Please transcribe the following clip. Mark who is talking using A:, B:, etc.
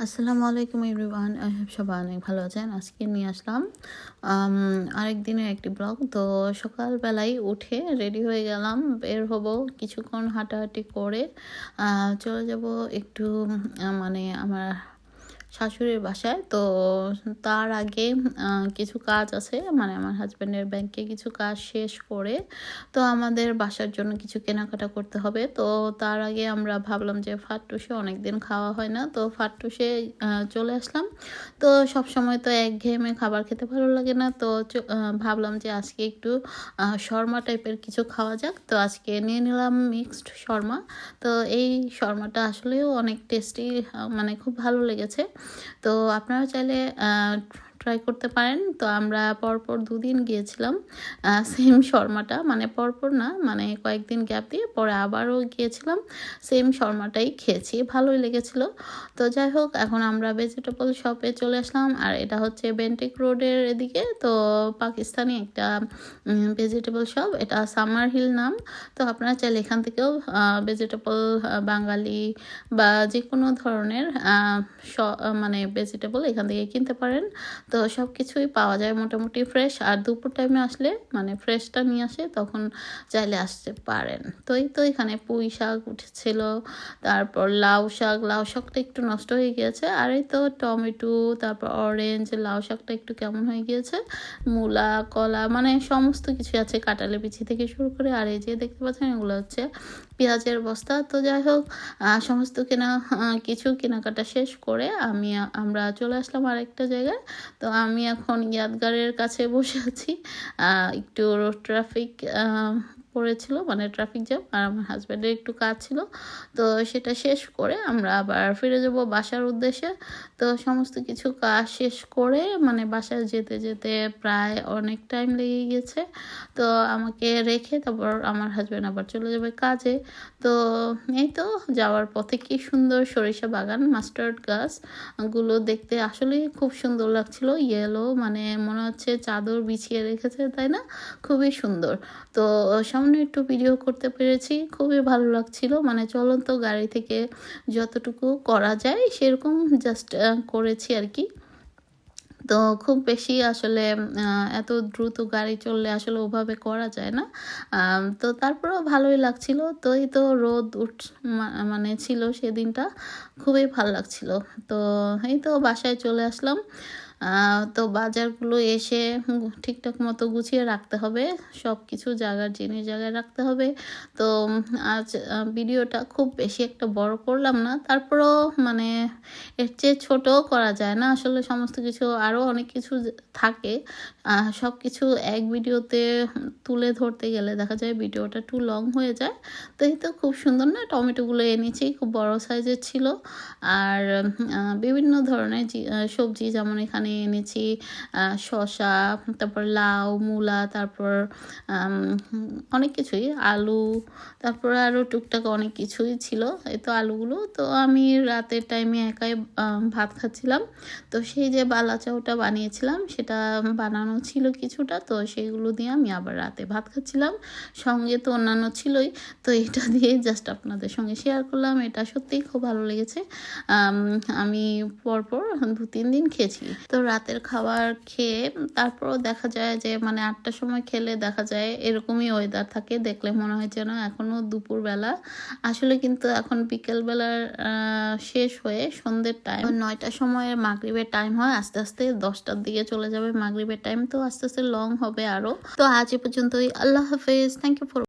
A: আসসালামু আলাইকুম everyone. I hope সবাই অনেক ভালো আছেন। আজকে নিয়ে আসলাম আরেক দিনের একটি ব্লগ। তো সকালবেলায় উঠে রেডি হয়ে গেলাম, বের হব, কিছুক্ষণ হাঁটাহাঁটি করে চলে যাব একটু মানে আমার শাশুড়ির বাসায়। তো তার আগে কিছু কাজ আছে, মানে আমার হাজব্যান্ডের ব্যাংকে কিছু কাজ শেষ করে তো আমাদের বাসার জন্য কিছু কেনাকাটা করতে হবে। তো তার আগে আমরা ভাবলাম যে ফাট্টুসে অনেকদিন খাওয়া হয় না, তো ফাট্টুসে চলে আসলাম। তো সব সময় তো একঘেয়েমে খাবার খেতে ভালো লাগে না, তো ভাবলাম যে আজকে একটু শর্মা টাইপের কিছু খাওয়া যাক। তো আজকে নিয়ে নিলাম মিক্সড শর্মা। তো এই শর্মাটা আসলেও অনেক টেস্টি, মানে খুব ভালো লেগেছে। তো আপনারা চাইলে ট্রাই করতে পারেন। তো আমরা পরপর 2 দিন গিয়েছিলাম সেম শর্মাটা, মানে পরপর না, মানে কয়েকদিন গ্যাপ দিয়ে পরে আবারও গিয়েছিলাম, সেম শর্মাটাই খেয়েছি, ভালোই লেগেছিল। তো যাই হোক, এখন আমরা ভেজিটেবল শপে চলে আসলাম, আর এটা হচ্ছে বেন্টিক রোডের এদিকে। তো পাকিস্তানি একটা ভেজিটেবল শপ, এটা সামার হিল নাম। তো আপনারা চাইলে এখান থেকেও ভেজিটেবল, বাঙালি বা যে কোনো ধরনের মানে ভেজিটেবল এখান থেকে কিনতে পারেন। তো সব কিছুই পাওয়া যায় মোটামুটি ফ্রেশ, আর দুপুর টাইমে আসলে মানে ফ্রেশটা নিয়ে আসে, তখন চাইলে আসতে পারেন। তো এই তো এখানে পুঁই শাক উঠেছিল, তারপর লাউ শাকটা একটু নষ্ট হয়ে গিয়েছে, আর এই তো টমেটো, তারপর অরেঞ্জ, লাউ শাকটা একটু কেমন হয়ে গিয়েছে, মূলা, কলা, মানে সমস্ত কিছু আছে, কাঁঠালের বিচি থেকে শুরু করে। আর এই যে দেখতে পাচ্ছেন, এগুলো হচ্ছে পেঁয়াজের বস্তা। তো যাই হোক, সমস্ত কিছু কেনাকাটা শেষ করে আমরা চলে আসলাম আরেকটা জায়গায়। তো আমি এখন ইয়াদগারের কাছে বসে আছি। একটু ট্রাফিক পড়েছিল, মানে ট্রাফিক জ্যাম, আর আমার হাজব্যান্ডের একটু কাজ ছিল। তো সেটা শেষ করে আমরা আবার ফিরে যাব বাসার উদ্দেশ্যে। তো সমস্ত কিছু কাজ শেষ করে মানে বাসায় যেতে যেতে প্রায় অনেক টাইম লেগে গেছে। তো আমাকে রেখে তারপর আমার হাজব্যান্ড আবার চলে যাবে কাজে। তো এই তো যাওয়ার পথে কি সুন্দর সরিষা বাগান, মাস্টার্ড গাছগুলো দেখতে আসলেই খুব সুন্দর লাগছিল, ইয়েলো, মানে মনে হচ্ছে চাদর বিছিয়ে রেখেছে, তাই না? খুবই সুন্দর। তো সামনে একটু ভিডিও করতে পেরেছি, খুবই ভালো লাগছিল, মানে চলন্ত গাড়ি থেকে যতটুকু করা যায় সেরকম জাস্ট করেছি আর কি। তো খুব বেশি আসলে এত দ্রুত গাড়ি চললে আসলে ওভাবে করা যায় না। তো তারপরেও ভালোই লাগছিল। তো এই তো রোদ মানে ছিল সেদিনটা, খুবই ভালো লাগছিল। তো এই তো বাসায় চলে আসলাম। তো বাজারগুলো এসে ঠিকঠাক মতো গুছিয়ে রাখতে হবে, সব কিছু জায়গার জিনিস জায়গায় রাখতে হবে। তো আজ ভিডিওটা খুব বেশি একটা বড় করলাম না, তারপরেও মানে এর চেয়ে ছোটও করা যায় না আসলে, সমস্ত কিছু আরও অনেক কিছু থাকে, সব কিছু এক ভিডিওতে তুলে ধরতে গেলে দেখা যায় ভিডিওটা টু লং হয়ে যায়। তো এই তো খুব সুন্দর না, টমেটোগুলো এনেছি, খুব বড় সাইজের ছিল। আর বিভিন্ন ধরনের সবজি, যেমন এখানে এনেছি শসা, তারপর লাউ, মূলা, তারপর অনেক কিছুই, আলু, তারপর আরও টুকটাক অনেক কিছুই ছিল। এই তো আলুগুলো, তো আমি রাতের টাইমে একাই ভাত খাচ্ছিলাম। তো সেই যে বালা চাউটা বানিয়েছিলাম সেটা বানানো ছিল কিছুটা, তো সেইগুলো দিয়ে আমি আবার রাতে ভাত খাচ্ছিলাম। সঙ্গে তো অন্যান্য ছিলই, তো এটা দিয়ে জাস্ট আপনাদের সঙ্গে শেয়ার করলাম। এটা সত্যিই খুব ভালো লেগেছে। আমি পরপর 2-3 দিন খেয়েছি। তো রাতের খাবার খেয়ে তারপরও দেখা যায় যে মানে 8টার সময় খেলে দেখা যায় এরকমই ওয়েদার থাকে, দেখলে মনে হয় যেন এখনও দুপুরবেলা, আসলে কিন্তু এখন বিকেলবেলার শেষ হয়ে সন্ধ্যের টাইম, 9টার সময় মাগরিবের টাইম হয়, আস্তে আস্তে 10টার দিকে চলে যাবে মাগরিবের টাইম, তো আস্তে আস্তে লং হবে আরও। তো আজ এ পর্যন্তই, আল্লাহ হাফেজ, থ্যাংক ইউ ফর